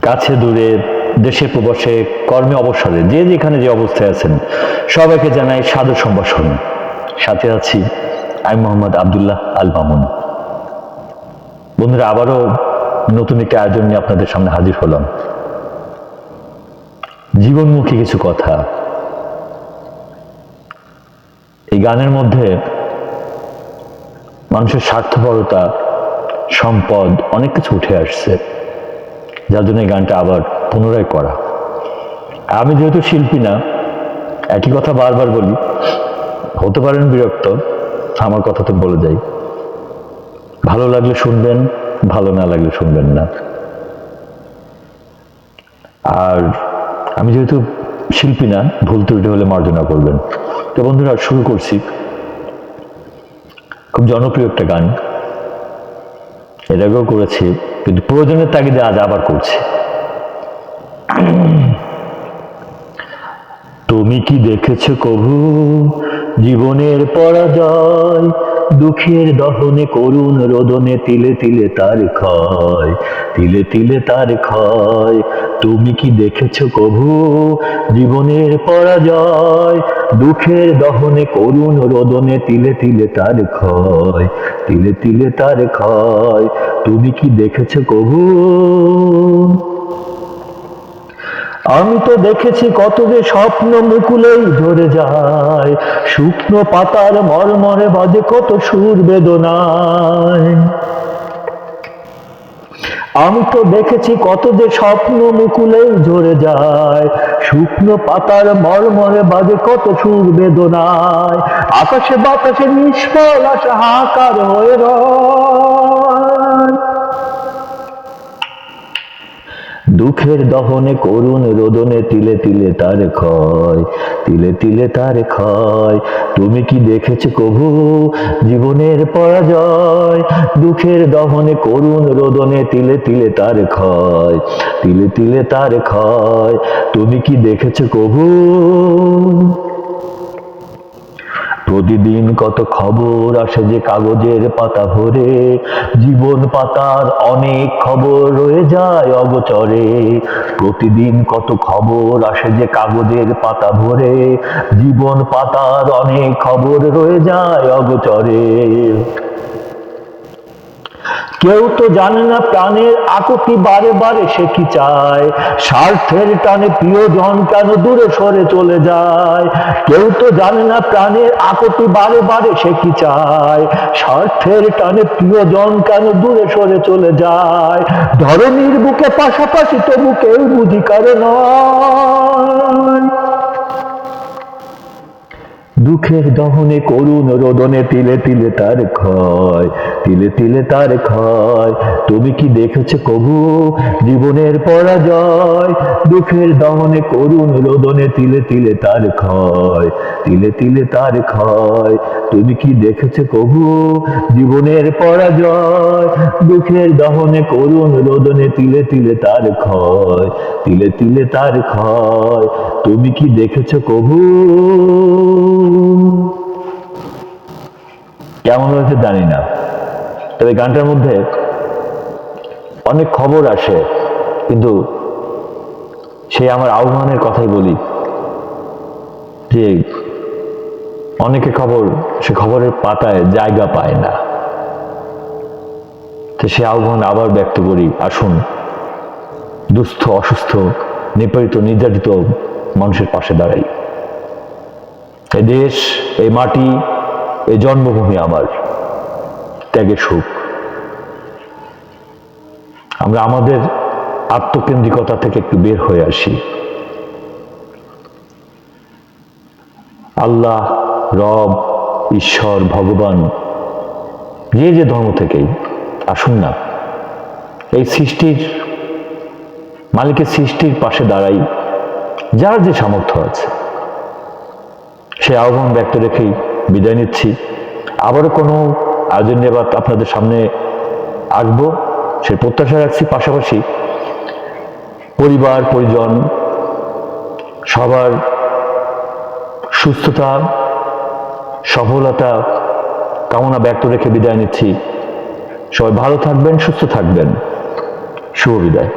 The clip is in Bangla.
কাছে দূরে, দেশে প্রবাসে, কর্মে অবসরে, যে যেখানে যে অবস্থায় আছেন সবাইকে জানাই সাদর সম্ভাষণ। সাথে আছি আমি মোহাম্মদ আব্দুল্লাহ আল মামুন। বন্ধুরা, আবারও নতুন একটি আয়োজন নিয়ে আপনাদের সামনে হাজির হলাম। জীবনমুখী কিছু কথা। এই গানের মধ্যে মানুষের স্বার্থপরতা, সম্পদ অনেক কিছু উঠে আসছে, যার জন্য এই গানটা আবার পুনরায় করা। আমি যেহেতু শিল্পী না, একই কথা বারবার বলি, হতে পারেন বিরক্ত, আমার কথা তো বলে যাই। ভালো লাগলে শুনবেন, ভালো না লাগলে শুনবেন না। আর আমি যেহেতু শিল্পী না, ভুল ত্রুটি হলে মার্জনা করবেন। তো বন্ধুরা, শুরু করছি। খুব জনপ্রিয় একটা গান, এর আগেও করেছি, কিন্তু প্রয়োজনের তাগিদে আজ আবার করছি। তুমি কি দেখেছো কভু জীবনের পরাজয়, দুঃখের দহনে করুণ রোদনে তিলে তিলে তার ক্ষয়, তিলে তিলে তার ক্ষয়। তুমি কি দেখেছো কভু জীবনের পরাজয়, দুঃখের দহনে করুণ রোদনে তিলে তিলে তার ক্ষয়, তিলে তিলে তার ক্ষয়। তুমি কি দেখেছো কভু? আমি তো দেখেছি কত যে স্বপ্ন মুকুলেই ঝরে যায়, শুকনো পাতার মরমরে বাজে কত সুর বেদনায়। আমি তো দেখেছি কত যে স্বপ্ন মুকুলেই ঝরে যায়, শুকনো পাতার মরমরে বাজে কত সুর বেদনায়। আকাশে বাতাসে নিষ্ফল আশা হাহাকার হয়ে রয়, দুঃখের দহনে করুণ রোদনে তিলে তিলে তার ক্ষয়, তিলে তিলে তার ক্ষয়। তুমি কি দেখেছো কভু জীবনের পরাজয়, দুঃখের দহনে করুণ রোদনে তিলে তিলে তার ক্ষয়, তিলে তিলে তার ক্ষয়। তুমি কি দেখেছো কভু? প্রতিদিন কত খবর আসে যে কাগজের পাতা ভরে, জীবন পাতার অনেক খবর রয়ে যায় অগোচরে। প্রতিদিন কত খবর আসে যে কাগজের পাতা ভরে, জীবন পাতার অনেক খবর রয়ে যায় অগোচরে। কেউ তো জানে না প্রাণের আকুতি বারে বারে সে কি চায়, স্বার্থের টানে প্রিয়জন কেন দূরে সরে চলে যায়। কেউ তো জানে না প্রাণের আকুতি বারে বারে সে কি চায়, স্বার্থের টানে প্রিয়জন কেন দূরে সরে চলে যায়। ধরনীর বুকে পাশাপাশি তবু কেউ বুঝি কারো নয়, দুঃখের দহনে করুণ রোদনে তিলে তিলে তার ক্ষয়, তিলে তিলে তার ক্ষয়। তুমি কি দেখেছো কভু জীবনের পরাজয়, দুঃখের দহনে করুণ রোদনে তিলে তিলে তার ক্ষয়, তিলে তিলে তার ক্ষয়। তুমি কি দেখেছো কভু জীবনের পরাজয়, দুঃখের দহনে করুণ রোদনে তিলে তিলে তার ক্ষয়, তিলে তিলে তার ক্ষয়। তুমি কি দেখেছো কভু? কেমন হয়েছে জানি না, তবে গানটার মধ্যে অনেক খবর আসে, কিন্তু সেই আমার আহ্বানের কথাই বলি যে অনেকে খবর, সে খবরের পাতায় জায়গা পায় না। তো সে আহ্বান আবার ব্যক্ত করি, আসুন দুস্থ, অসুস্থ, নিপীড়িত, নির্যাতিত মানুষের পাশে দাঁড়াই। এই দেশ, এই মাটি, এই জন্মভূমি আমার, ত্যাগের সুখ। আমরা আমাদের আত্মকেন্দ্রিকতা থেকে একটু বের হয়ে আসি। আল্লাহ, রব, ঈশ্বর, ভগবান, যে যে ধর্ম থেকেই আসুন না, এই সৃষ্টির মালিকের সৃষ্টির পাশে দাঁড়াই, যার যে সামর্থ্য আছে। সে আহ্বান ব্যক্ত রেখেই বিদায় নিচ্ছি। আবারও কোনো আয়োজন নিয়ে আপনাদের সামনে আসবো, সে প্রত্যাশা রাখছি। পাশাপাশি পরিবার পরিজন সবার সুস্থতা, সফলতা কামনা ব্যক্ত রেখে বিদায় নিচ্ছি। সবাই ভালো থাকবেন, সুস্থ থাকবেন। শুভ বিদায়।